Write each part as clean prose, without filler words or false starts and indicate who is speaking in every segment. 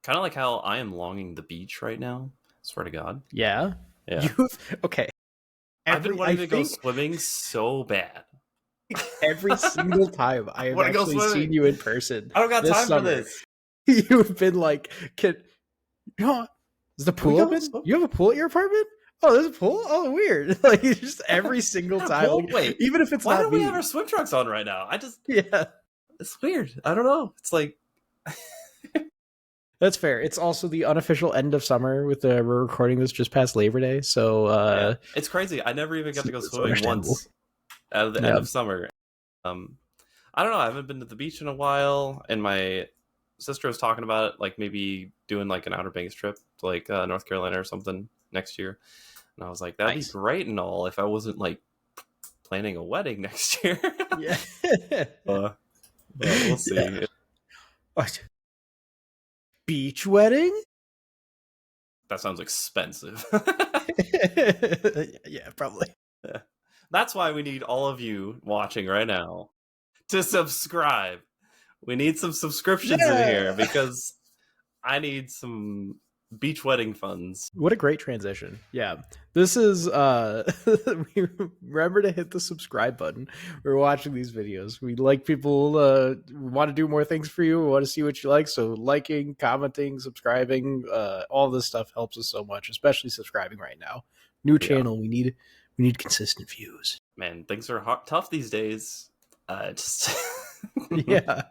Speaker 1: Kind of like how I am longing the beach right now. Swear to God.
Speaker 2: Yeah.
Speaker 1: Yeah.
Speaker 2: Okay.
Speaker 1: I've been
Speaker 2: I
Speaker 1: wanting to go
Speaker 2: think
Speaker 1: swimming so bad.
Speaker 2: every single time I
Speaker 1: I
Speaker 2: have
Speaker 1: want to go
Speaker 2: actually seen
Speaker 1: swimming.
Speaker 2: you in person
Speaker 1: I don't got
Speaker 2: this
Speaker 1: time for
Speaker 2: summer,
Speaker 1: this.
Speaker 2: you've been like, you know, is the
Speaker 1: Can we
Speaker 2: pool
Speaker 1: go
Speaker 2: open?
Speaker 1: swim?
Speaker 2: You have a pool at your apartment? Oh, there's a pool? Oh, weird. Like, just every single time.
Speaker 1: Pool?
Speaker 2: Like,
Speaker 1: Wait.
Speaker 2: even if it's
Speaker 1: Why
Speaker 2: not
Speaker 1: don't we have
Speaker 2: me.
Speaker 1: our swim trunks on right now?
Speaker 2: Yeah.
Speaker 1: It's weird. I don't know. It's like,
Speaker 2: That's fair. It's also the unofficial end of summer with the we're recording this just past Labor Day. So
Speaker 1: yeah, it's crazy. I never even got to go
Speaker 2: it's
Speaker 1: swimming
Speaker 2: understandable.
Speaker 1: once out of the end
Speaker 2: Yeah.
Speaker 1: of summer. Um, I don't know. I haven't been to the beach in a while, and my sister was talking about it, like maybe doing like an Outer Banks trip to like North Carolina or something next year. And I was like, that'd be
Speaker 2: Nice.
Speaker 1: great and all if I wasn't like planning a wedding next year.
Speaker 2: Yeah.
Speaker 1: But we'll see.
Speaker 2: Yeah. Beach wedding?
Speaker 1: That sounds expensive.
Speaker 2: Yeah, probably.
Speaker 1: Yeah. That's why we need all of you watching right now to subscribe. We need some subscriptions in here because I need some beach wedding funds.
Speaker 2: What a great transition. Yeah. This is we remember to hit the subscribe button. We're watching these videos. We like people want to do more things for you. We want to see what you like. So liking, commenting, subscribing, all this stuff helps us so much, especially subscribing right now. New channel, we need consistent views.
Speaker 1: Man, things are tough these days. Just
Speaker 2: Yeah.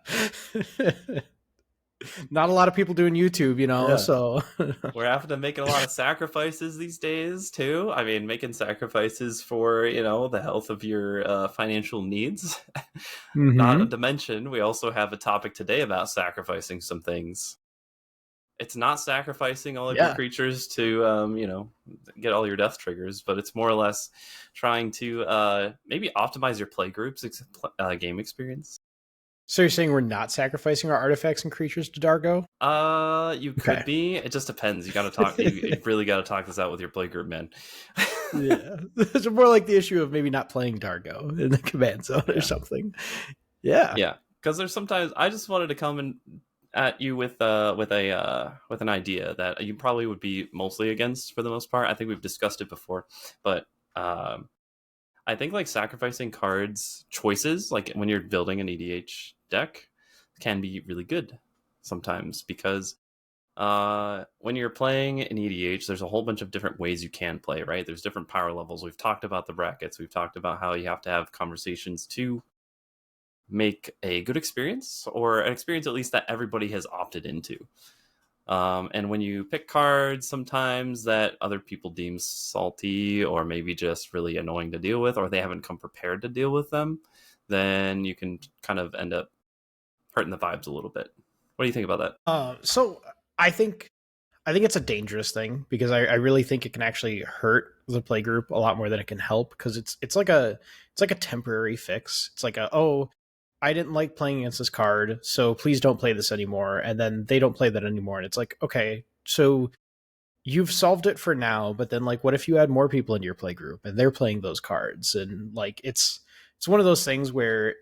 Speaker 2: Not a lot of people doing YouTube,
Speaker 1: Yeah.
Speaker 2: so
Speaker 1: we're having to make a lot of sacrifices these days too. I mean, making sacrifices for, the health of your financial needs. Not to mention, we also have a topic today about sacrificing some things. It's not sacrificing all of your creatures to, get all your death triggers, but it's more or less trying to maybe optimize your playgroups game experience.
Speaker 2: So you're saying we're not sacrificing our artifacts and creatures to Dargo?
Speaker 1: You could be. It just depends. You got to talk. You really got to talk this out with your playgroup, man.
Speaker 2: Yeah, it's more like the issue of maybe not playing Dargo in the command zone or something. Yeah,
Speaker 1: yeah. Because there's sometimes I just wanted to come in at you with an idea that you probably would be mostly against for the most part. I think we've discussed it before, but I think like sacrificing cards choices, like when you're building an EDH deck, can be really good sometimes because when you're playing an EDH, there's a whole bunch of different ways you can play, right? There's different power levels. We've talked about the brackets. We've talked about how you have to have conversations to make a good experience, or an experience at least that everybody has opted into. And when you pick cards sometimes that other people deem salty or maybe just really annoying to deal with, or they haven't come prepared to deal with them, then you can kind of end up hurting the vibes a little bit. What do you think about
Speaker 2: that? So I think it's a dangerous thing because I really think it can actually hurt the playgroup a lot more than it can help, because it's like a temporary fix. It's like I didn't like playing against this card, so please don't play this anymore. And then they don't play that anymore. And it's like, okay, so you've solved it for now, but then like, what if you add more people into your playgroup and they're playing those cards? And like, it's one of those things where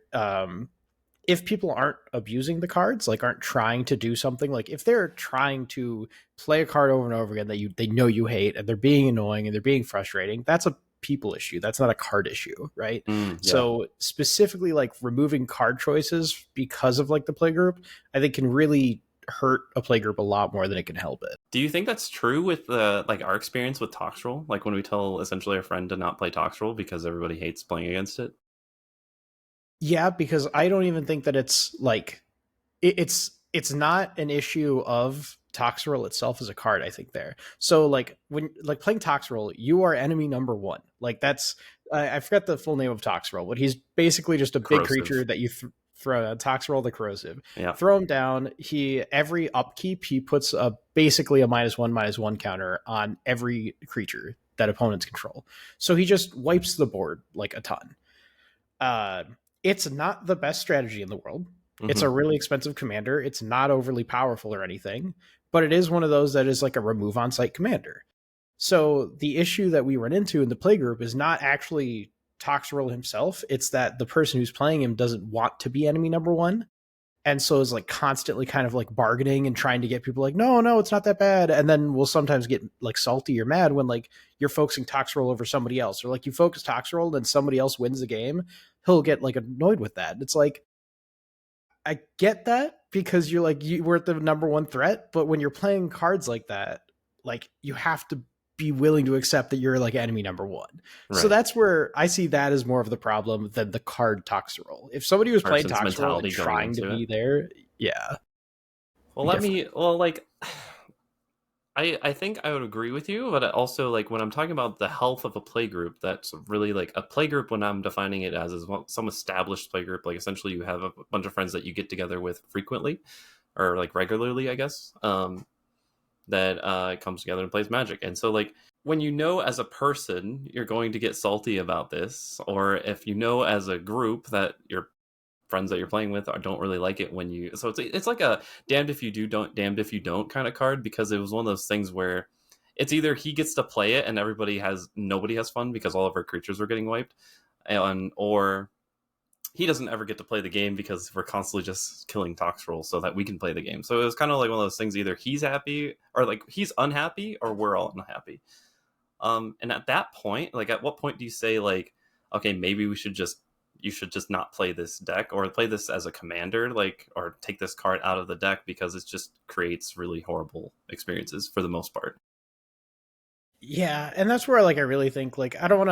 Speaker 2: if people aren't abusing the cards, like aren't trying to do something, like if they're trying to play a card over and over again that they know you hate, and they're being annoying and they're being frustrating, that's a people issue. That's not a card issue, right? So specifically like removing card choices because of like the playgroup, I think can really hurt a playgroup a lot more than it can help it.
Speaker 1: Do you think that's true with like our experience with Toxtrol? Like when we tell essentially a friend to not play Toxtrol because everybody hates playing against it?
Speaker 2: Yeah, because I don't even think that it's like it's not an issue of Toxtrol itself as a card, I think there. So like when like playing Toxtrol, you are enemy number one. Like that's I forget the full name of Toxtrol, but he's basically just a big creature that you throw Toxtrol the Corrosive.
Speaker 1: Yeah.
Speaker 2: Throw him down. Every upkeep he puts basically a -1/-1 counter on every creature that opponents control. So he just wipes the board like a ton. It's not the best strategy in the world. It's a really expensive commander. It's not overly powerful or anything, but it is one of those that is like a remove on site commander. So the issue that we run into in the playgroup is not actually Toxtrol himself. It's that the person who's playing him doesn't want to be enemy number one. and so is like constantly kind of like bargaining and trying to get people like, no, it's not that bad. And then we'll sometimes get like salty or mad when like you're focusing tox roll over somebody else, or like you focus tox roll and somebody else wins the game. He'll get like annoyed with that. It's like, I get that because you're like, you were the number one threat, but when you're playing cards like that, like you have to be willing to accept that you're like enemy number one. So
Speaker 1: Right.
Speaker 2: that's where I see that as more of the problem than the card tox roll. If somebody was playing
Speaker 1: Person's
Speaker 2: tox roll and
Speaker 1: mentality going
Speaker 2: trying to
Speaker 1: into it.
Speaker 2: be there, yeah,
Speaker 1: Well,
Speaker 2: be different.
Speaker 1: like, I think I would agree with you, but I also like when I'm talking about the health of a play group, that's really like a play group. When I'm defining it as is some established play group, like essentially you have a bunch of friends that you get together with frequently or like regularly, I guess. That comes together and plays Magic, and so like when you know as a person you're going to get salty about this, or if you know as a group that your friends that you're playing with don't really like it when you, so it's like a damned if you do, don't damned if you don't kind of card, because it was one of those things where it's either he gets to play it and nobody has fun because all of our creatures are getting wiped, and or he doesn't ever get to play the game because we're constantly just killing tox rolls so that we can play the game. So it was kind of like one of those things, either he's happy or like he's unhappy or we're all unhappy. And at that point, like at what point do you say like, okay, maybe you should just not play this deck or play this as a commander, like, or take this card out of the deck because it just creates really horrible experiences for the most part.
Speaker 2: Yeah, and that's where like I really think like I don't want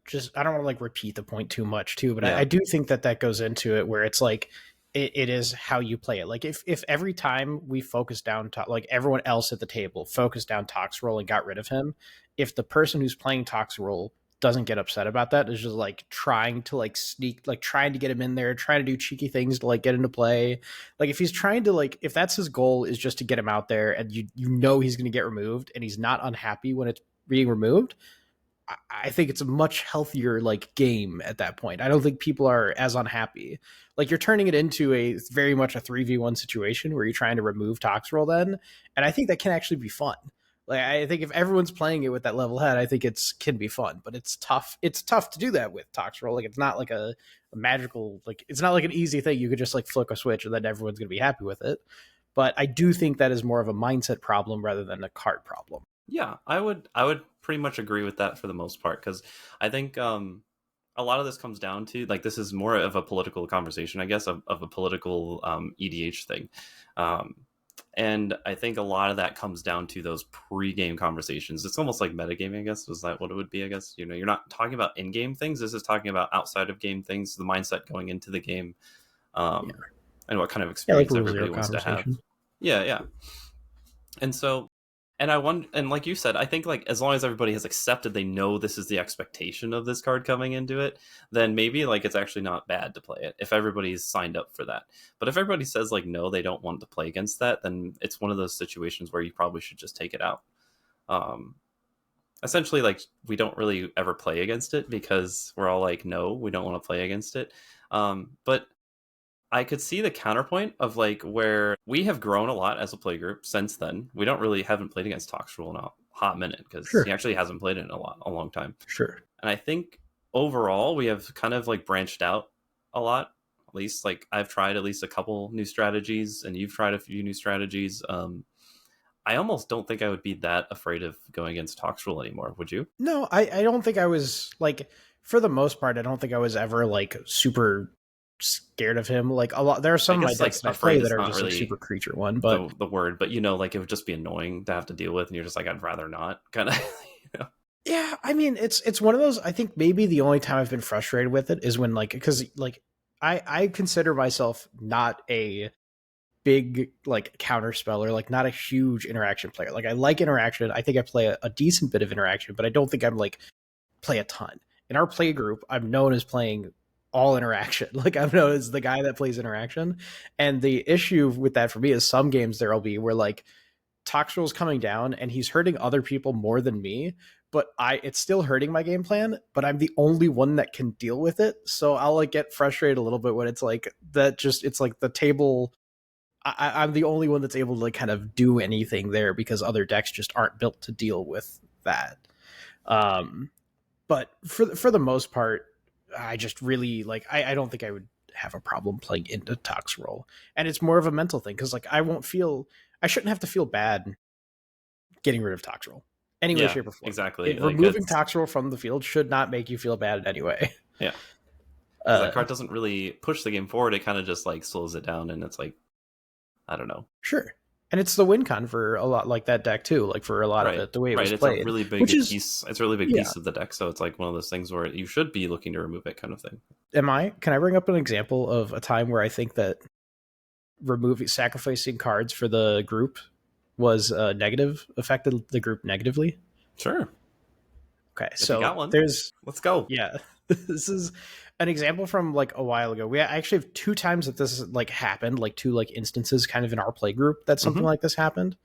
Speaker 2: to like repeat the point too much too, but I
Speaker 1: Yeah.
Speaker 2: do think that that goes into it where it's like it is how you play it. Like if every time we focus down like everyone else at the table focused down Tox Roll and got rid of him, if the person who's playing Tox Roll doesn't get upset about that, is just like trying to like sneak, like trying to get him in there, trying to do cheeky things to like get into play. Like if he's trying to like, if that's his goal is just to get him out there and you know he's going to get removed and he's not unhappy when it's being removed, I think it's a much healthier like game at that point. I don't think people are as unhappy. Like you're turning it into a very much a 3v1 situation where you're trying to remove Tox Roll then. And I think that can actually be fun. Like I think if everyone's playing it with that level head, I think it's can be fun, but it's tough. It's tough to do that with Tox Roll. Like it's not like a magical, like it's not like an easy thing. You could just like flick a switch and then everyone's gonna be happy with it. But I do think that is more of a mindset problem rather than a card problem.
Speaker 1: Yeah, I would pretty much agree with that for the most part, because I think a lot of this comes down to like this is more of a political conversation, I guess, of a political EDH thing. Um, and I think a lot of that comes down to those pre-game conversations. It's almost like metagaming, I guess. Was that what it would be? I guess, you're not talking about in-game things. This is talking about outside of game things, the mindset going into the game,
Speaker 2: Yeah.
Speaker 1: um, and what kind of
Speaker 2: Yeah, like
Speaker 1: experience
Speaker 2: rule zero
Speaker 1: everybody wants to have.
Speaker 2: conversation.
Speaker 1: Yeah, yeah. And so, and I wonder, and like you said, I think like as long as everybody has accepted, they know this is the expectation of this card coming into it, then maybe like it's actually not bad to play it if everybody's signed up for that. But if everybody says like no, they don't want to play against that, then it's one of those situations where you probably should just take it out. Um, Essentially, like we don't really ever play against it because we're all like, no, we don't want to play against it. But I could see the counterpoint of like where we have grown a lot as a playgroup since then. We don't really haven't played against Toxrule in a hot minute because he
Speaker 2: Sure.
Speaker 1: actually hasn't played it in a long time.
Speaker 2: Sure.
Speaker 1: And I think overall we have kind of like branched out a lot. At least like I've tried at least a couple new strategies, and you've tried a few new strategies. I almost don't think I would be that afraid of going against Toxrule anymore. Would you?
Speaker 2: No, I don't think I was like, for the most part, I don't think I was ever like super scared of him. Like a lot, there are
Speaker 1: I
Speaker 2: some of my
Speaker 1: guess like
Speaker 2: decks that I play
Speaker 1: afraid
Speaker 2: that
Speaker 1: is
Speaker 2: are
Speaker 1: not
Speaker 2: just like super
Speaker 1: really
Speaker 2: creature one, but
Speaker 1: the word, but like it would just be annoying to have to deal with, and you're just like, I'd rather not, kind of. you know?
Speaker 2: yeah, I mean, it's one of those. I think maybe the only time I've been frustrated with it is when like, because like I consider myself not a big like counter speller, like not a huge interaction player. Like I like interaction. I think I play a decent bit of interaction, but I don't think I'm like play a ton. In our play group, I'm known as playing all interaction. Like I'm known as the guy that plays interaction. And the issue with that for me is some games there'll be where like Toxrol's coming down and he's hurting other people more than me, but it's still hurting my game plan, but I'm the only one that can deal with it. So I'll like get frustrated a little bit when it's like that just it's like the table I'm the only one that's able to like kind of do anything there because other decks just aren't built to deal with that. Um, but for the most part, I just really like I don't think I would have a problem playing into Tox role. And it's more of a mental thing because like I shouldn't have to feel bad getting rid of Tox role any way,
Speaker 1: Yeah,
Speaker 2: shape, or form.
Speaker 1: exactly. Like
Speaker 2: Removing
Speaker 1: it's
Speaker 2: Tox role from the field should not make you feel bad in any way.
Speaker 1: yeah, because that
Speaker 2: Uh,
Speaker 1: card doesn't really push the game forward. It kind of just like slows it down, and it's like I don't know.
Speaker 2: sure. And it's the win con for a lot like that deck too, like for a lot of
Speaker 1: Right,
Speaker 2: it, the way it
Speaker 1: right.
Speaker 2: was
Speaker 1: It's a
Speaker 2: played,
Speaker 1: really
Speaker 2: which
Speaker 1: big
Speaker 2: is,
Speaker 1: piece. It's a really big
Speaker 2: yeah.
Speaker 1: piece of the deck. So it's like one of those things where you should be looking to remove it, kind of thing.
Speaker 2: Can I bring up an example of a time where I think that removing sacrificing cards for the group was negative, affected the group negatively?
Speaker 1: Sure.
Speaker 2: Okay,
Speaker 1: If you
Speaker 2: so
Speaker 1: got one,
Speaker 2: there's
Speaker 1: let's go.
Speaker 2: yeah, this is an example from like a while ago. We actually have two times that this like happened, like two like instances kind of in our play group that something
Speaker 1: Hmm.
Speaker 2: like this happened.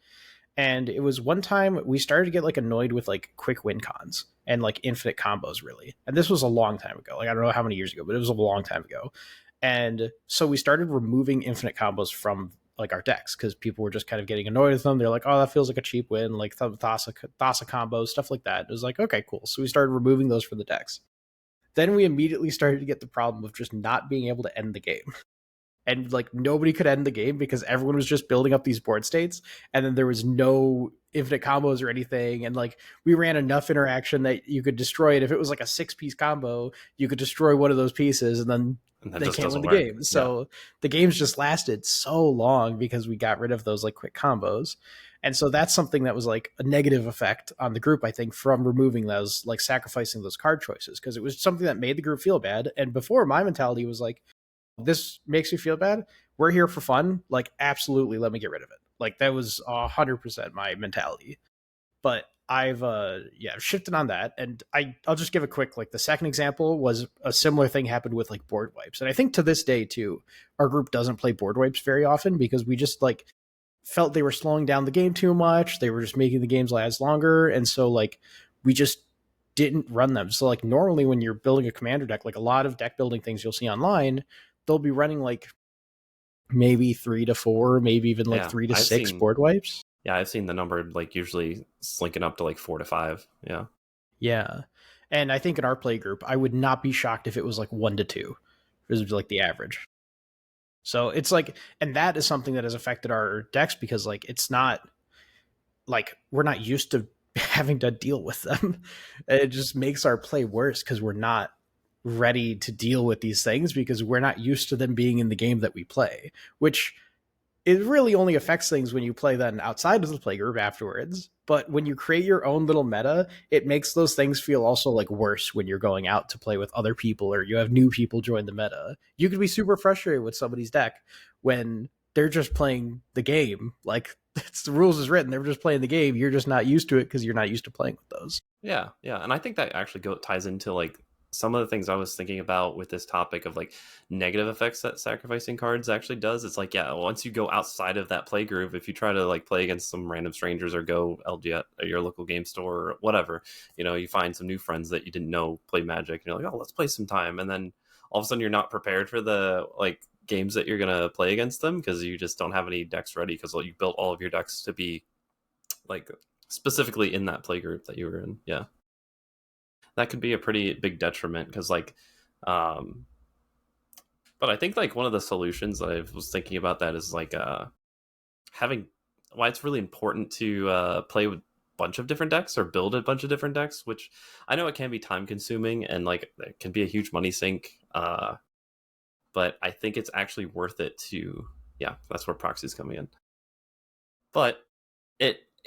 Speaker 2: And it was one time we started to get like annoyed with like quick win cons and like infinite combos really. And this was a long time ago. Like I don't know how many years ago, but it was a long time ago. And so we started removing infinite combos from like our decks because people were just kind of getting annoyed with them. They're like, oh, that feels like a cheap win, like Thassa combos, stuff like that. It was like, okay, cool. So we started removing those from the decks. Then we immediately started to get the problem of just not being able to end the game. And like nobody could end the game because everyone was just building up these board states, and then there was no infinite combos or anything. And like we ran enough interaction that you could destroy it. If it was like a 6-piece combo, you could destroy one of those pieces and then
Speaker 1: And that
Speaker 2: they
Speaker 1: just
Speaker 2: can't win
Speaker 1: doesn't
Speaker 2: the
Speaker 1: work.
Speaker 2: game.
Speaker 1: Yeah.
Speaker 2: So the games just lasted so long because we got rid of those like quick combos. And so that's something that was like a negative effect on the group, I think, from removing those, like sacrificing those card choices, because it was something that made the group feel bad. And before, my mentality was like, this makes me feel bad. We're here for fun. Like, absolutely, let me get rid of it. Like, that was 100% my mentality. But I've shifted on that, and I'll just give a quick like the second example was a similar thing happened with like board wipes, and I think to this day too, our group doesn't play board wipes very often because we just like felt they were slowing down the game too much. They were just making the games last longer, and so like we just didn't run them. So like normally when you're building a commander deck, like a lot of deck building things you'll see online, they'll be running like maybe 3 to 4, maybe even like
Speaker 1: Yeah.
Speaker 2: 3 to 6 board wipes.
Speaker 1: Yeah, I've seen the number like usually slinking up to like 4 to 5. Yeah.
Speaker 2: Yeah. And I think in our play group, I would not be shocked if it was like 1 to 2. This would be like the average. So it's like, and that is something that has affected our decks because like it's not like we're not used to having to deal with them. It just makes our play worse because we're not ready to deal with these things because we're not used to them being in the game that we play, which it really only affects things when you play then outside of the playgroup afterwards. But when you create your own little meta, it makes those things feel also like worse when you're going out to play with other people or you have new people join the meta. You could be super frustrated with somebody's deck when they're just playing the game. Like it's the rules is written, they're just playing the game. You're just not used to it because you're not used to playing with those.
Speaker 1: Yeah, yeah, and I think that actually ties into like some of the things I was thinking about with this topic of like negative effects that sacrificing cards actually does. It's like, yeah, once you go outside of that play group, if you try to like play against some random strangers or go LG at your local game store or whatever, you find some new friends that you didn't know play Magic, and you're like, oh, let's play some time, and then all of a sudden you're not prepared for the like games that you're gonna play against them because you just don't have any decks ready because you built all of your decks to be like specifically in that play group that you were in. Yeah, that could be a pretty big detriment because like um but I think like one of the solutions that I was thinking about that is like having why it's really important to play with a bunch of different decks or build a bunch of different decks, which I know it can be time consuming and like it can be a huge money sink, but I think it's actually worth it to yeah, that's where proxy's coming in. But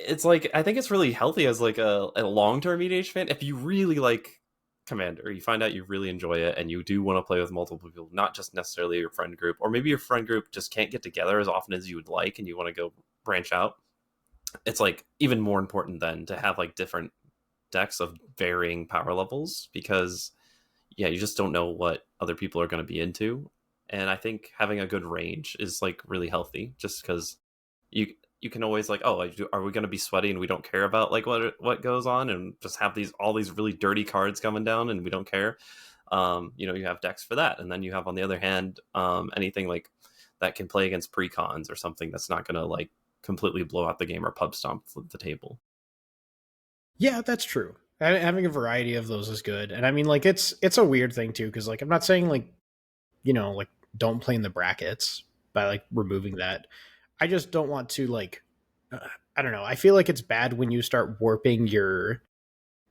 Speaker 1: it's like I think it's really healthy as like a long-term EDH fan. If you really like Commander, you find out you really enjoy it and you do want to play with multiple people, not just necessarily your friend group, or maybe your friend group just can't get together as often as you would like and you want to go branch out. It's like even more important then to have like different decks of varying power levels because yeah, you just don't know what other people are going to be into. And I think having a good range is like really healthy just because you you can always like, oh, are we going to be sweaty and we don't care about like what goes on and just have all these really dirty cards coming down and we don't care. You have decks for that, and then you have on the other hand anything like that can play against precons or something that's not going to like completely blow out the game or pub stomp the table.
Speaker 2: Yeah, that's true. Having a variety of those is good. And I mean like it's a weird thing too, because like I'm not saying like like don't play in the brackets by like removing that. I just don't want to like I don't know. I feel like it's bad when you start warping your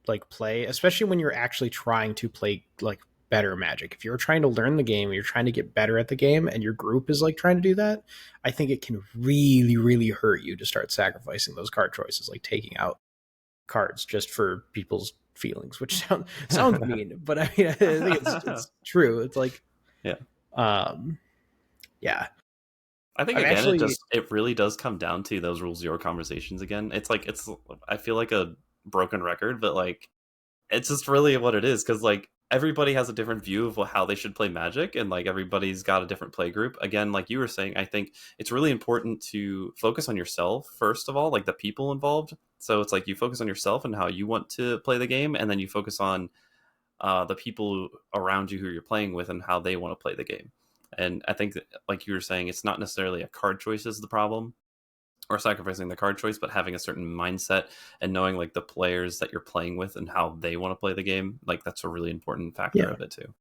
Speaker 2: like play, especially when you're actually trying to play like better Magic. If you're trying to learn the game, you're trying to get better at the game, and your group is like trying to do that, I think it can really, really hurt you to start sacrificing those card choices, like taking out cards just for people's feelings, which sounds mean, but I mean, I think it's true. It's like,
Speaker 1: Yeah.
Speaker 2: Yeah.
Speaker 1: I think
Speaker 2: I'm
Speaker 1: again,
Speaker 2: actually,
Speaker 1: it really does come down to those rule zero conversations again. It's like I feel like a broken record, but like it's just really what it is, because like everybody has a different view of how they should play Magic, and like everybody's got a different play group. Again, like you were saying, I think it's really important to focus on yourself first of all, like the people involved. So it's like you focus on yourself and how you want to play the game, and then you focus on the people around you who you're playing with and how they want to play the game. And I think that, like you were saying, it's not necessarily a card choice is the problem, or sacrificing the card choice, but having a certain mindset and knowing like the players that you're playing with and how they want to play the game. Like that's a really important factor
Speaker 2: yeah.
Speaker 1: of it too.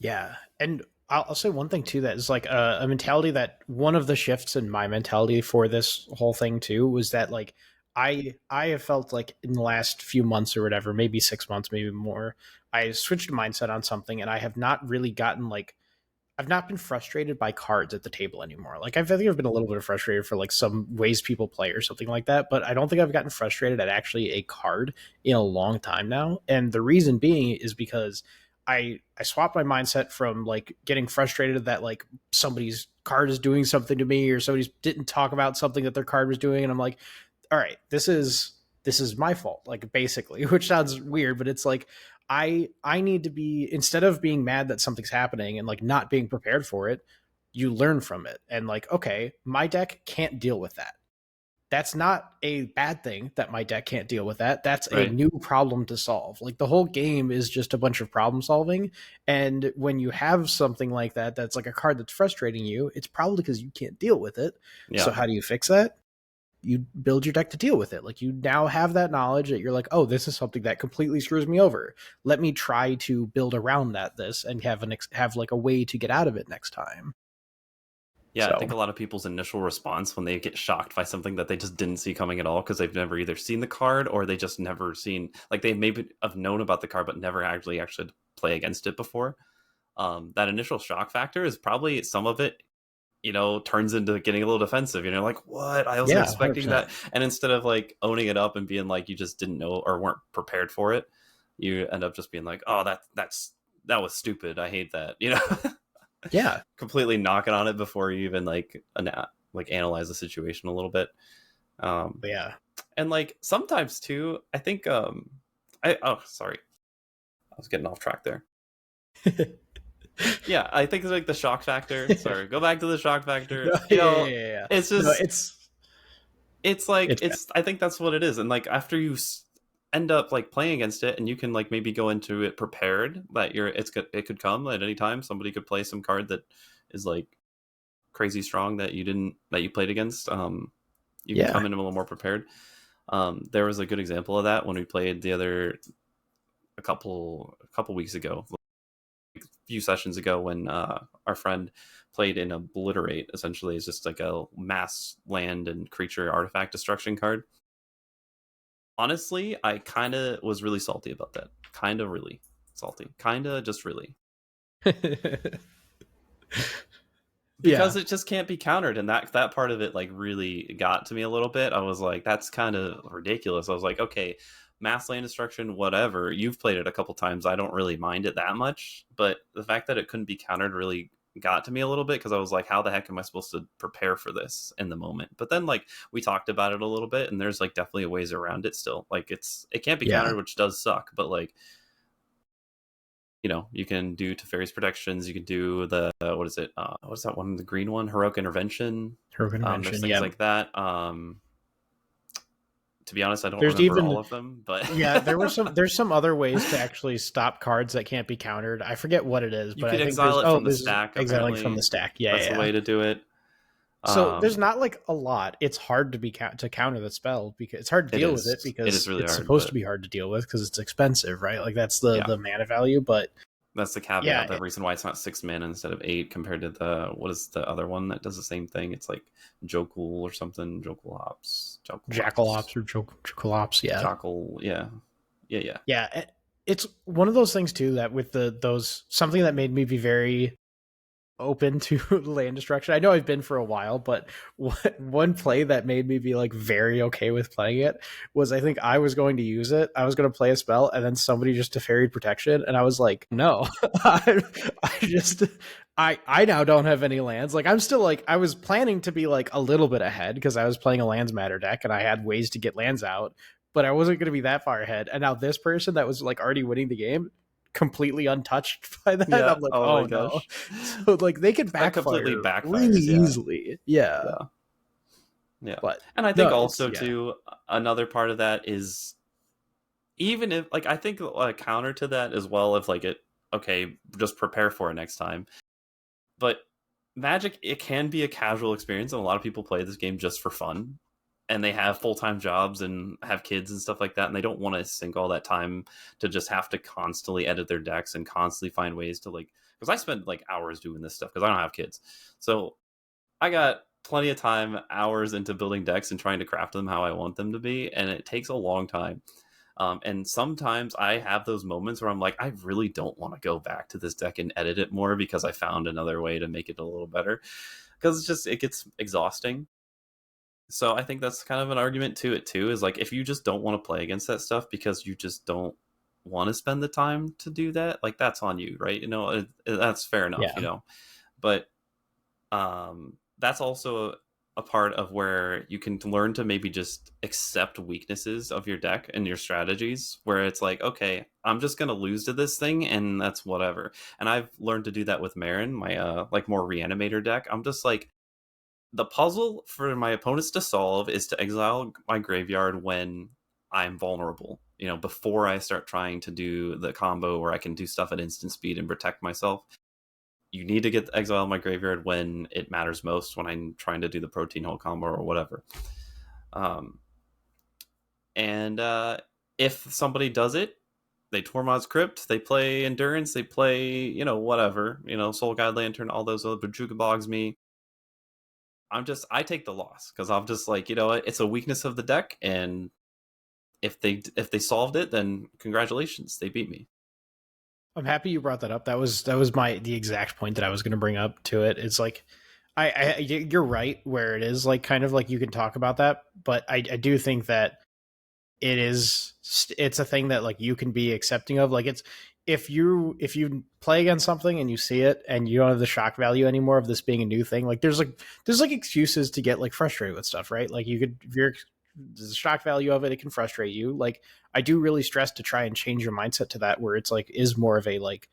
Speaker 2: Yeah. And I'll say one thing too that is like a mentality that one of the shifts in my mentality for this whole thing too was that like I have felt like in the last few months or whatever, maybe 6 months, maybe more, I switched mindset on something and I have not really gotten like I've not been frustrated by cards at the table anymore. Like I think I've been a little bit frustrated for like some ways people play or something like that, but I don't think I've gotten frustrated at actually a card in a long time now. And the reason being is because I swapped my mindset from like getting frustrated that like somebody's card is doing something to me or somebody didn't talk about something that their card was doing, and I'm like, all right, this is my fault, like basically, which sounds weird, but it's like I need to be, instead of being mad that something's happening and like not being prepared for it, you learn from it and like, okay, my deck can't deal with that. That's not a bad thing that my deck can't deal with that. That's a
Speaker 1: Right.
Speaker 2: new problem to solve. Like the whole game is just a bunch of problem solving. And when you have something like that, that's like a card that's frustrating you, it's probably because you can't deal with it.
Speaker 1: Yeah.
Speaker 2: So how do you fix that? You build your deck to deal with it. Like you now have that knowledge that you're like, oh, this is something that completely screws me over. Let me try to build around this and have like a way to get out of it next time.
Speaker 1: Yeah, I
Speaker 2: So
Speaker 1: think a lot of people's initial response when they get shocked by something that they just didn't see coming at all, because they've never either seen the card or they just never seen, like they maybe have known about the card but never actually play against it before. That initial shock factor is probably some of it, turns into getting a little defensive. Like, what? I wasn't
Speaker 2: yeah,
Speaker 1: expecting
Speaker 2: 100%.
Speaker 1: that. And instead of like owning it up and being like you just didn't know or weren't prepared for it, you end up just being like, oh, that was stupid. I hate that.
Speaker 2: Yeah,
Speaker 1: Completely knocking on it before you even like analyze the situation a little bit.
Speaker 2: but yeah.
Speaker 1: And like sometimes too, I think sorry, I was getting off track there. Yeah, I think it's like the shock factor. Sorry, go back to the shock factor.
Speaker 2: No, yeah.
Speaker 1: It's
Speaker 2: No,
Speaker 1: just it's like
Speaker 2: it's bad.
Speaker 1: I think that's what it is. And like after you end up like playing against it, and you can like maybe go into it prepared that it could come at any time. Somebody could play some card that is like crazy strong that you played against. You can
Speaker 2: Yeah.
Speaker 1: come in a little more prepared. There was a good example of that when we played a couple weeks ago, a few sessions ago, when our friend played in Obliterate. Essentially, it's just like a mass land and creature artifact destruction card. Honestly, I kind of was really salty about that. Kind of really salty. Kind of just really. Because
Speaker 2: Yeah.
Speaker 1: it just can't be countered, and that part of it like really got to me a little bit. I was like, that's kind of ridiculous. I was like, okay, mass land destruction, whatever, you've played it a couple times, I don't really mind it that much, but the fact that it couldn't be countered really got to me a little bit, because I was like, how the heck am I supposed to prepare for this in the moment? But then like we talked about it a little bit, and there's like definitely ways around it still. Like it can't be
Speaker 2: Yeah.
Speaker 1: countered, which does suck, but like, you can do Teferi's protections. You can do the what is it? What's that one? The green one, heroic intervention.
Speaker 2: Her
Speaker 1: There's
Speaker 2: convention.
Speaker 1: things
Speaker 2: Yeah.
Speaker 1: like that. To be honest, I don't
Speaker 2: There's
Speaker 1: remember all
Speaker 2: even
Speaker 1: of them, but
Speaker 2: yeah, there's some other ways to actually stop cards that can't be countered. I forget what it is,
Speaker 1: you
Speaker 2: but I
Speaker 1: could
Speaker 2: think
Speaker 1: exile it from the
Speaker 2: there's
Speaker 1: stack.
Speaker 2: exiling from the
Speaker 1: Apparently,
Speaker 2: stack. Yeah,
Speaker 1: that's
Speaker 2: yeah,
Speaker 1: the
Speaker 2: yeah.
Speaker 1: way to do it.
Speaker 2: So there's
Speaker 1: Um,
Speaker 2: not like a lot. It's hard to counter the spell because it's hard to
Speaker 1: it
Speaker 2: deal with it
Speaker 1: is. It is
Speaker 2: because
Speaker 1: really
Speaker 2: it's
Speaker 1: hard,
Speaker 2: supposed to
Speaker 1: but
Speaker 2: be hard to deal with because it's expensive, right? Like that's the
Speaker 1: yeah,
Speaker 2: mana value, but
Speaker 1: That's the caveat.
Speaker 2: Yeah,
Speaker 1: The reason why it's not 6 mana instead of 8 compared to the what is the other one that does the same thing? It's like Jokul or something. Jokul Hops. Jokul Hops.
Speaker 2: Jackalops or Jokalops. Yeah,
Speaker 1: Jockle. Yeah. Yeah. Yeah.
Speaker 2: yeah. It's one of those things too that with those something that made me be very open to land destruction. I know I've been for a while, but one play that made me be like very okay with playing it was I think I was going to use it. I was going to play a spell, and then somebody just deferied protection, and I was like, no, I just I now don't have any lands. Like I'm still like I was planning to be like a little bit ahead because I was playing a lands matter deck and I had ways to get lands out, but I wasn't going to be that far ahead. And now this person that was like already winning the game completely untouched by that.
Speaker 1: Yeah.
Speaker 2: I'm like,
Speaker 1: Oh my
Speaker 2: oh no.
Speaker 1: gosh.
Speaker 2: So like they can
Speaker 1: That completely
Speaker 2: backfire really
Speaker 1: backfires. Yeah.
Speaker 2: easily. Yeah.
Speaker 1: Yeah. Yeah.
Speaker 2: But
Speaker 1: And I think
Speaker 2: no, it's
Speaker 1: also
Speaker 2: yeah.
Speaker 1: too another part of that is even if like I think a counter to that as well if like it okay just prepare for it next time, but Magic it can be a casual experience and a lot of people play this game just for fun and they have full-time jobs and have kids and stuff like that and they don't want to sink all that time to just have to constantly edit their decks and constantly find ways to like because I spend like hours doing this stuff because I don't have kids, so I got plenty of time hours into building decks and trying to craft them how I want them to be and it takes a long time. And sometimes I have those moments where I'm like, I really don't want to go back to this deck and edit it more because I found another way to make it a little better. Because it's just, it gets exhausting. So I think that's kind of an argument to it too, is like, if you just don't want to play against that stuff because you just don't want to spend the time to do that, like that's on you, right? That's fair enough,
Speaker 2: Yeah.
Speaker 1: But that's also a part of where you can learn to maybe just accept weaknesses of your deck and your strategies where it's like okay I'm just going to lose to this thing and that's whatever, and I've learned to do that with Marin, my like more reanimator deck. I'm just like the puzzle for my opponents to solve is to exile my graveyard when I'm vulnerable, before I start trying to do the combo where I can do stuff at instant speed and protect myself. You need to get the exile of my graveyard when it matters most, when I'm trying to do the protein hole combo or whatever. Um, and if somebody does it, they Tormod's Crypt, they play Endurance, they play, whatever, Soul Guide Lantern, all those other Bajuga Bogs me. I take the loss because I'm just like, it's a weakness of the deck, and if they solved it, then congratulations, they beat me.
Speaker 2: I'm happy you brought that up. That was the exact point that I was going to bring up to it. It's like you're right where it is like kind of like you can talk about that, but I do think that it's a thing that like you can be accepting of. Like it's if you play against something and you see it and you don't have the shock value anymore of this being a new thing, like there's excuses to get like frustrated with stuff, right? Like you could if you're the shock value of it, it can frustrate you. Like I do really stress to try and change your mindset to that where it's like is more of a like,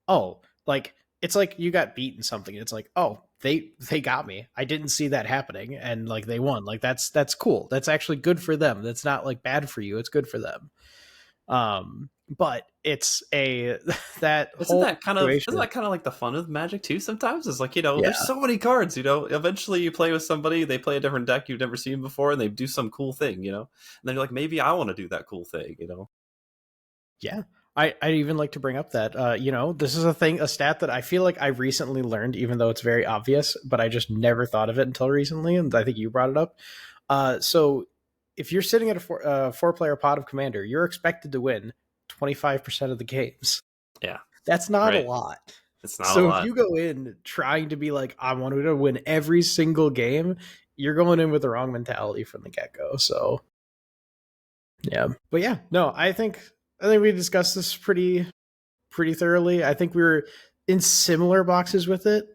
Speaker 2: oh, like it's like you got beaten something. It's like, oh, they got me. I didn't see that happening and like they won. Like that's cool. That's actually good for them. That's not like bad for you. It's good for them. But it's a that
Speaker 1: Isn't
Speaker 2: whole
Speaker 1: that kind of isn't
Speaker 2: situation.
Speaker 1: that kind of like the fun of Magic too? Sometimes it's like
Speaker 2: Yeah.
Speaker 1: there's so many cards. Eventually you play with somebody, they play a different deck you've never seen before, and they do some cool thing. And then you're like, maybe I want to do that cool thing.
Speaker 2: Yeah. I even like to bring up that this is a stat that I feel like I recently learned, even though it's very obvious, but I just never thought of it until recently, and I think you brought it up. So if you're sitting at a four-player pot of Commander, you're expected to win 25% of the games.
Speaker 1: Yeah,
Speaker 2: That's not a
Speaker 1: right.
Speaker 2: lot.
Speaker 1: It's not a
Speaker 2: So if
Speaker 1: lot.
Speaker 2: you go in trying to be like, I want to win every single game, you're going in with the wrong mentality from the get-go. So yeah. But yeah, no, I think we discussed this pretty thoroughly. I think we were in similar boxes with it,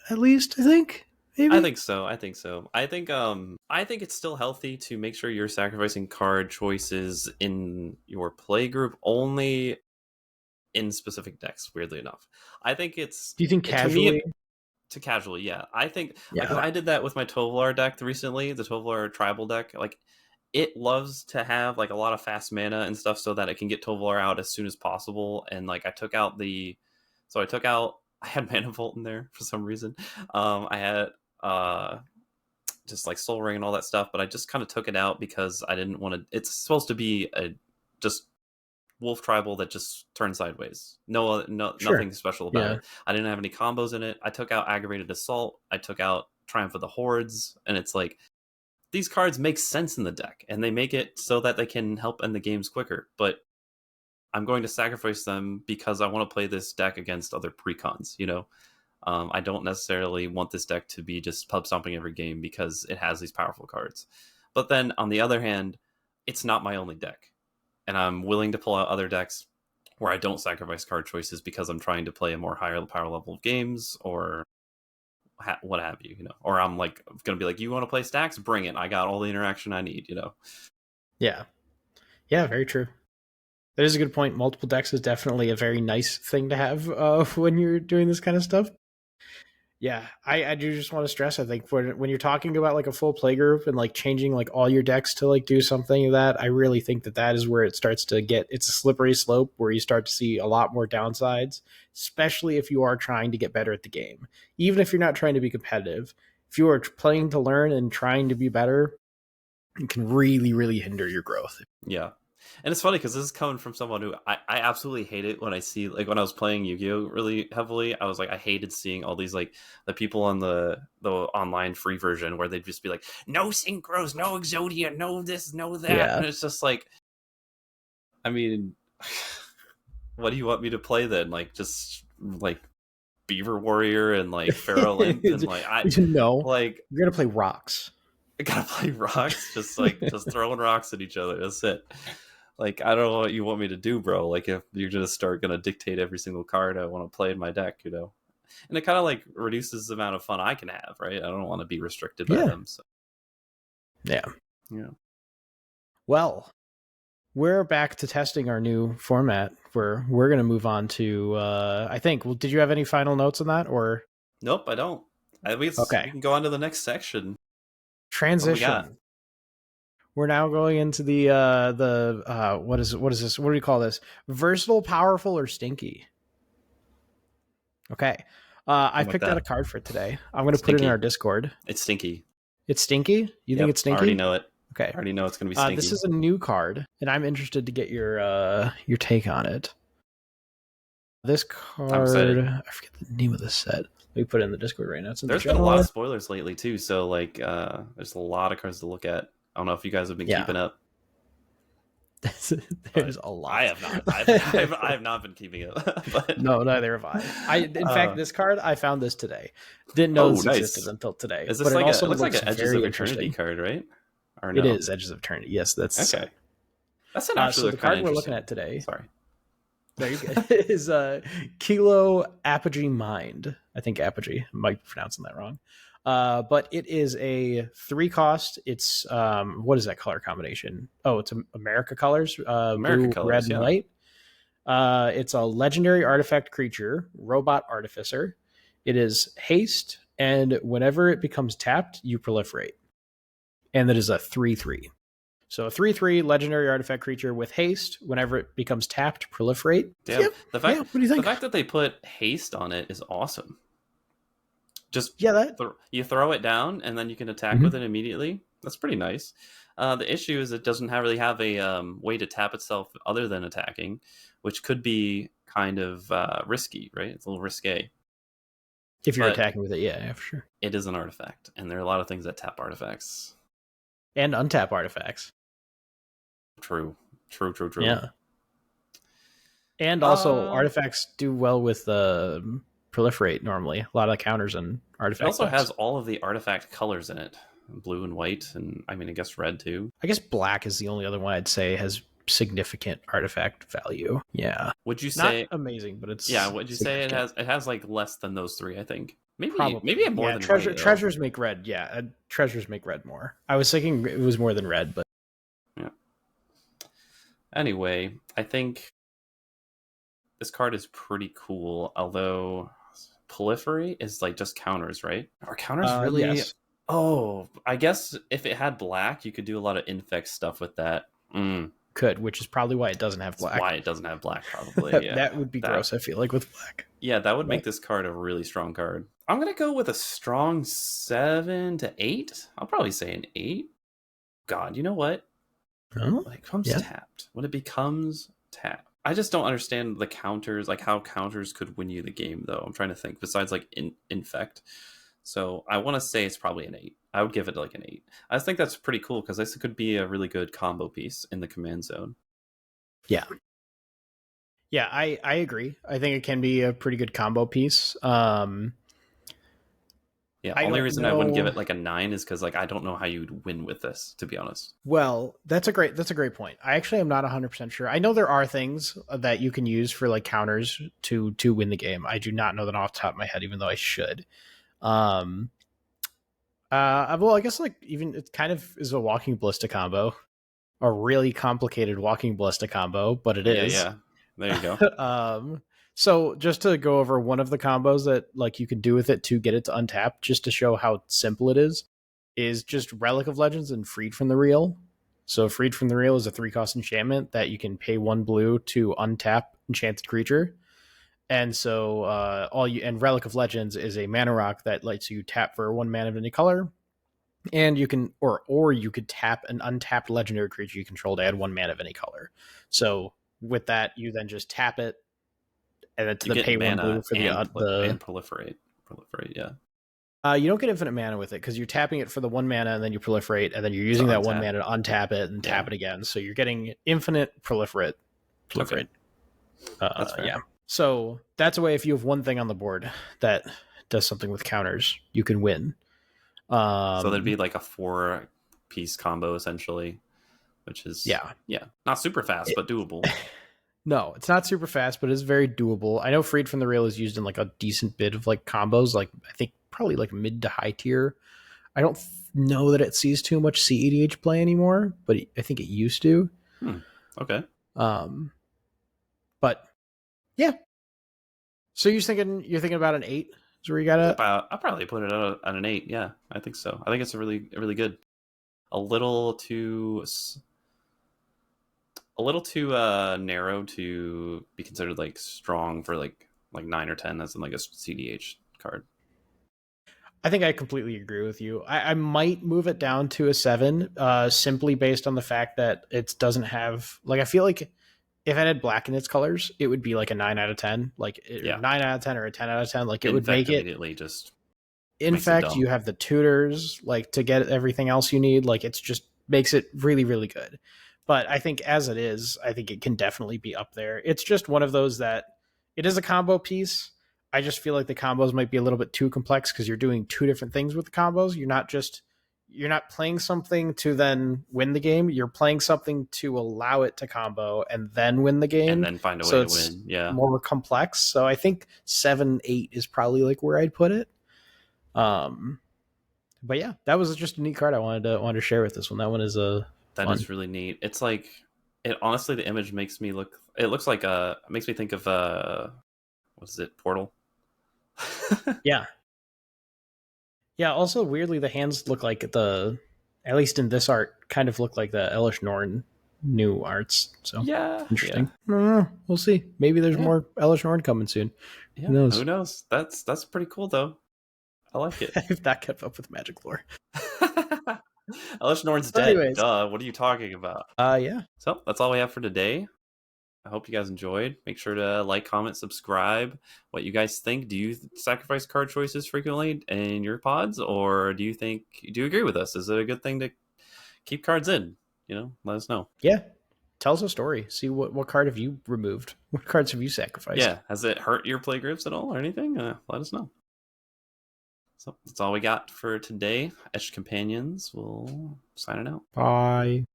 Speaker 2: at least, I think.
Speaker 1: I
Speaker 2: Maybe.
Speaker 1: think so. I think so. I think it's still healthy to make sure you're sacrificing card choices in your play group only in specific decks. Weirdly enough, I think
Speaker 2: Do you think
Speaker 1: to me
Speaker 2: casually?
Speaker 1: to casually, yeah. I think like 'cause
Speaker 2: Yeah.
Speaker 1: I did that with my Tovolar deck recently, the Tovolar tribal deck. Like it loves to have like a lot of fast mana and stuff so that it can get Tovolar out as soon as possible. And like I took out I had Mana Vault in there for some reason. I had uh just like Soul Ring and all that stuff, but I just kind of took it out because I didn't want to. It's supposed to be a just wolf tribal that just turns sideways.
Speaker 2: Sure.
Speaker 1: Nothing special about
Speaker 2: Yeah.
Speaker 1: it. I didn't have any combos in it. I took out aggravated assault. I took out triumph of the hordes, and it's like these cards make sense in the deck, and they make it so that they can help end the games quicker. But I'm going to sacrifice them because I want to play this deck against other precons. I don't necessarily want this deck to be just pub stomping every game because it has these powerful cards. But then on the other hand, it's not my only deck, and I'm willing to pull out other decks where I don't sacrifice card choices because I'm trying to play a more higher power level of games or what have you, or I'm like gonna be like, you want to play stacks, bring it, I got all the interaction I need.
Speaker 2: Yeah. Yeah, very true. That is a good point. Multiple decks is definitely a very nice thing to have when you're doing this kind of stuff. Yeah, I do just want to stress, I think, when you're talking about like a full playgroup and like changing like all your decks to like do something that, I really think that is where it starts to get, it's a slippery slope where you start to see a lot more downsides, especially if you are trying to get better at the game. Even if you're not trying to be competitive, if you are playing to learn and trying to be better, it can really, really hinder your growth.
Speaker 1: Yeah. And it's funny because this is coming from someone who I absolutely hate it when I see, like, when I was playing Yu-Gi-Oh really heavily, I was like, I hated seeing all these like the people on the online free version where they'd just be like, no synchros, no Exodia, no this, no that.
Speaker 2: Yeah.
Speaker 1: And it's just like, I mean, what do you want me to play then? Like, just like Beaver Warrior and like Pharaoh Lynth and like
Speaker 2: No,
Speaker 1: like
Speaker 2: you're going to play rocks.
Speaker 1: I gotta play rocks, just like just throwing rocks at each other. That's it. Like, I don't know what you want me to do, bro. Like, if you're just gonna dictate every single card I want to play in my deck, and it kind of like reduces the amount of fun I can have, right? I don't want to be restricted by them. So
Speaker 2: Yeah.
Speaker 1: yeah.
Speaker 2: Well, we're back to testing our new format where we're going to move on to, I think, well, did you have any final notes on that or?
Speaker 1: Nope, I don't. We can go on to the next section.
Speaker 2: Transition. We're now going into the what is this? What do we call this? Versatile, powerful, or stinky? Okay. I picked out a card for today. I'm going to put it in our Discord.
Speaker 1: It's stinky.
Speaker 2: It's stinky? You think it's stinky?
Speaker 1: I already know it.
Speaker 2: Okay.
Speaker 1: I already know it's going to be stinky.
Speaker 2: This is a new card, and I'm interested to get your take on it. This card, I forget the name of this set. Let me put it in the Discord right now.
Speaker 1: There's been a lot of spoilers lately too, so like there's a lot of cards to look at. I don't know if you guys have been keeping up.
Speaker 2: There's a lot.
Speaker 1: I have not. I have not been keeping up. But...
Speaker 2: No, neither have I. In fact, this card, I found this today. Didn't know this existed until today.
Speaker 1: Is this it looks like an Edges of Eternity card, right?
Speaker 2: Or no? It is Edges of Eternity. Yes, that's
Speaker 1: okay. That's an actually
Speaker 2: the card we're looking at today.
Speaker 1: Sorry.
Speaker 2: There you go. Is Kilo Apogee Mind. I think Apogee. I might be pronouncing that wrong. But it is a 3-cost. It's what is that color combination? Oh, it's America colors. Blue, colors, red, and white. It's a legendary artifact creature, Robot Artificer. It is haste, and whenever it becomes tapped, you proliferate. And that is a 3/3. So a 3/3 legendary artifact creature with haste. Whenever it becomes tapped, proliferate.
Speaker 1: Damn. Yep. What do you think? The fact that they put haste on it is awesome. Just you throw it down and then you can attack with it immediately. That's pretty nice. The issue is it doesn't really have a way to tap itself other than attacking, which could be kind of risky, right? It's a little risque.
Speaker 2: If you're attacking with it, yeah, for sure.
Speaker 1: It is an artifact, and there are a lot of things that tap artifacts.
Speaker 2: And untap artifacts.
Speaker 1: True.
Speaker 2: Yeah. And also, artifacts do well with proliferate normally. A lot of counters and artifacts.
Speaker 1: It also has all of the artifact colors in it. Blue and white, and I mean, I guess red too.
Speaker 2: I guess black is the only other one I'd say has significant artifact value. Yeah.
Speaker 1: Would you say
Speaker 2: not amazing, but it's
Speaker 1: would you say it has like less than those 3, I think. Maybe more than
Speaker 2: treasures make red. Yeah, treasures make red more. I was thinking it was more than red, but
Speaker 1: yeah. Anyway, I think this card is pretty cool, although proliferate is like just counters, right? Are counters really? Yes. Oh, I guess if it had black, you could do a lot of infect stuff with that.
Speaker 2: Could, which is probably why it doesn't have black.
Speaker 1: That's why it doesn't have black, probably. Yeah.
Speaker 2: That would be gross, I feel like, with black.
Speaker 1: Yeah, that would make this card a really strong card. I'm going to go with a strong 7 to 8. I'll probably say an 8. God, you know what?
Speaker 2: Oh,
Speaker 1: When it becomes tapped, tap. I just don't understand the counters, like how counters could win you the game, though. I'm trying to think. Besides, like infect, so I want to say it's probably an 8. I would give it like an 8. I just think that's pretty cool because this could be a really good combo piece in the command zone.
Speaker 2: Yeah. Yeah, I agree. I think it can be a pretty good combo piece.
Speaker 1: Yeah,
Speaker 2: I
Speaker 1: only
Speaker 2: don't
Speaker 1: reason I wouldn't give
Speaker 2: know.
Speaker 1: it like a 9 is because like I don't know how you'd win with this, to be honest.
Speaker 2: Well, that's a great point. I actually am not 100% sure. I know there are things that you can use for like counters to win the game. I do not know that off the top of my head, even though I should. Um, well, I guess like even it kind of is a walking ballista combo, a really complicated walking ballista combo, but it
Speaker 1: Yeah,
Speaker 2: is.
Speaker 1: yeah. There you go.
Speaker 2: um, so just to go over one of the combos that like you can do with it to get it to untap, just to show how simple it is just Relic of Legends and Freed from the Real. So Freed from the Real is a 3-cost enchantment that you can pay 1 blue to untap enchanted creature. And so Relic of Legends is a mana rock that lets you tap for 1 mana of any color, and you can or you could tap an untapped legendary creature you control to add 1 mana of any color. So with that, you then just tap it, and then to
Speaker 1: You
Speaker 2: the
Speaker 1: get
Speaker 2: pay 1 blue
Speaker 1: mana
Speaker 2: for
Speaker 1: and
Speaker 2: the
Speaker 1: proliferate. Proliferate, yeah.
Speaker 2: you don't get infinite mana with it because you're tapping it for the 1 mana and then you proliferate, and then you're
Speaker 1: To
Speaker 2: using that 1
Speaker 1: untap.
Speaker 2: mana to untap it and tap
Speaker 1: Yeah.
Speaker 2: it again. So you're getting infinite proliferate.
Speaker 1: Okay. That's fair.
Speaker 2: Yeah. So that's a way if you have one thing on the board that does something with counters, you can win.
Speaker 1: So there'd be like a 4-piece combo essentially, which is
Speaker 2: yeah.
Speaker 1: not super fast, but doable.
Speaker 2: No, it's not super fast, but it's very doable. I know Freed from the Rail is used in like a decent bit of like combos, like I think probably like mid to high tier. I don't know that it sees too much CEDH play anymore, but I think it used to.
Speaker 1: Okay.
Speaker 2: Um, but yeah. So you're thinking about an 8? Is where you got it?
Speaker 1: I'll probably put it at an 8. Yeah, I think so. I think it's a really good. A little too narrow to be considered like strong for like 9 or 10 as in like a CDH card.
Speaker 2: I think I completely agree with you. I might move it down to a 7, simply based on the fact that it doesn't have like I feel like if it had black in its colors, it would be like a 9 out of 10, like 9 out of 10 or a 10 out of 10. Like it would
Speaker 1: Infect
Speaker 2: make it.
Speaker 1: immediately just
Speaker 2: In
Speaker 1: makes it
Speaker 2: fact,
Speaker 1: dumb.
Speaker 2: you have the tutors like to get everything else you need. Like it's just makes it really really good. But I think as it is, I think it can definitely be up there. It's just one of those that it is a combo piece. I just feel like the combos might be a little bit too complex because you're doing 2 different things with the combos. You're not playing something to then win the game. You're playing something to allow it to combo and then win the
Speaker 1: And
Speaker 2: game.
Speaker 1: then find a way
Speaker 2: So
Speaker 1: to
Speaker 2: it's
Speaker 1: win. Yeah.
Speaker 2: more complex. So I think 7, 8 is probably like where I'd put it. But yeah, that was just a neat card I wanted to share with this one. That one is
Speaker 1: That
Speaker 2: fun.
Speaker 1: is really neat. It's like it honestly the image makes me look it looks like it makes me think of what is it, Portal?
Speaker 2: Yeah. Yeah, also weirdly the hands look like at least in this art, kind of look like the Elish Norn new arts. So
Speaker 1: Yeah.
Speaker 2: interesting. We'll see. Maybe there's more Elish Norn coming soon.
Speaker 1: Yeah.
Speaker 2: Who knows?
Speaker 1: Who knows? That's pretty cool though. I like it.
Speaker 2: If that kept up with Magic lore.
Speaker 1: Elish Norn's
Speaker 2: So
Speaker 1: dead.
Speaker 2: anyways,
Speaker 1: Duh. What are you talking about?
Speaker 2: yeah.
Speaker 1: So that's all we have for today. I hope you guys enjoyed. Make sure to like, comment, subscribe. What you guys think? Do you sacrifice card choices frequently in your pods, or do you agree with us? Is it a good thing to keep cards in? Let us know.
Speaker 2: Yeah. Tell us a story. See what card have you removed? What cards have you sacrificed?
Speaker 1: Yeah, has it hurt your playgroups at all or anything? Let us know. So that's all we got for today. Etched Companions will sign it out.
Speaker 2: Bye.